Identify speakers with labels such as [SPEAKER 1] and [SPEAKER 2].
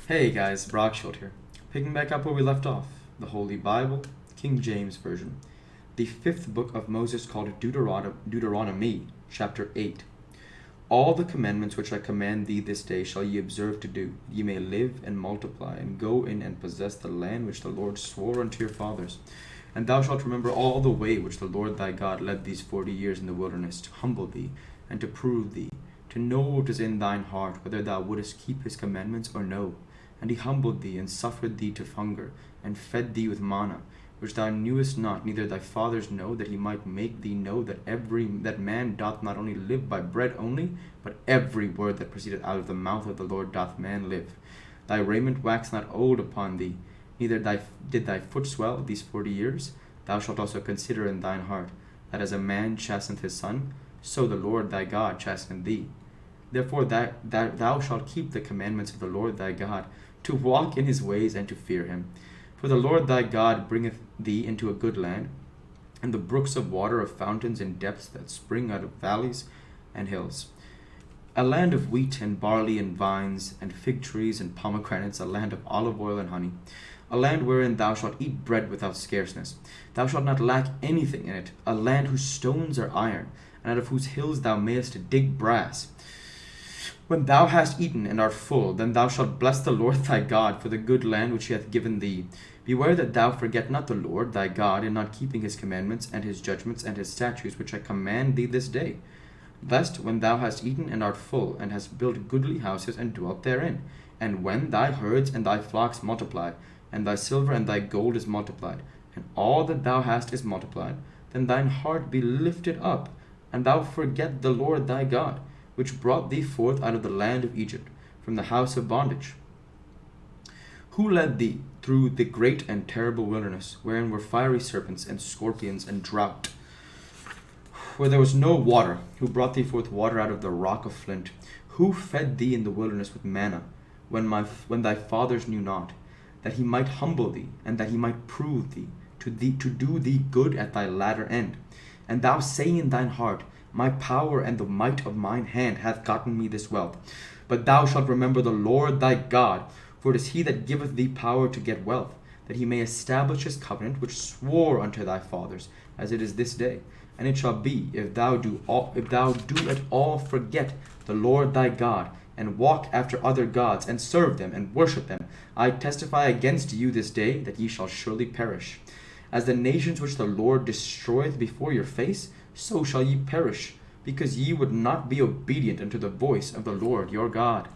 [SPEAKER 1] Hey guys, Brockshield here. Picking back up where we left off, the Holy Bible, King James Version, the fifth book of Moses called Deuteronomy, chapter 8. All the commandments which I command thee this day shall ye observe to do, that ye may live and multiply, and go in and possess the land which the Lord swore unto your fathers. And thou shalt remember all the way which the Lord thy God led these 40 years in the wilderness, to humble thee, and to prove thee, to know what is in thine heart, whether thou wouldest keep his commandments or no. And he humbled thee, and suffered thee to hunger, and fed thee with manna, which thou knewest not, neither thy fathers know, that he might make thee know that man doth not only live by bread only, but every word that proceedeth out of the mouth of the Lord doth man live. Thy raiment wax not old upon thee, neither did thy foot swell these 40 years. Thou shalt also consider in thine heart, that as a man chasteneth his son, so the Lord thy God chasteneth thee. Therefore that thou shalt keep the commandments of the Lord thy God, to walk in his ways and to fear him. For the Lord thy God bringeth thee into a good land, and the brooks of water of fountains in depths that spring out of valleys and hills. A land of wheat and barley and vines and fig trees and pomegranates, a land of olive oil and honey, a land wherein thou shalt eat bread without scarceness. Thou shalt not lack anything in it, a land whose stones are iron, and out of whose hills thou mayest dig brass. When thou hast eaten and art full, then thou shalt bless the Lord thy God for the good land which he hath given thee. Beware that thou forget not the Lord thy God in not keeping his commandments and his judgments and his statutes which I command thee this day. Lest when thou hast eaten and art full, and hast built goodly houses and dwelt therein, and when thy herds and thy flocks multiply, and thy silver and thy gold is multiplied, and all that thou hast is multiplied, then thine heart be lifted up, and thou forget the Lord thy God, which brought thee forth out of the land of Egypt, from the house of bondage. Who led thee through the great and terrible wilderness, wherein were fiery serpents and scorpions and drought, where there was no water, who brought thee forth water out of the rock of flint, who fed thee in the wilderness with manna, when thy fathers knew not, that he might humble thee, and that he might prove thee, to do thee good at thy latter end. And thou say in thine heart, my power and the might of mine hand hath gotten me this wealth. But thou shalt remember the Lord thy God, for it is he that giveth thee power to get wealth, that he may establish his covenant which swore unto thy fathers, as it is this day. And it shall be, if thou do at all forget the Lord thy God, and walk after other gods, and serve them, and worship them, I testify against you this day, that ye shall surely perish. As the nations which the Lord destroyeth before your face, so shall ye perish, because ye would not be obedient unto the voice of the Lord your God.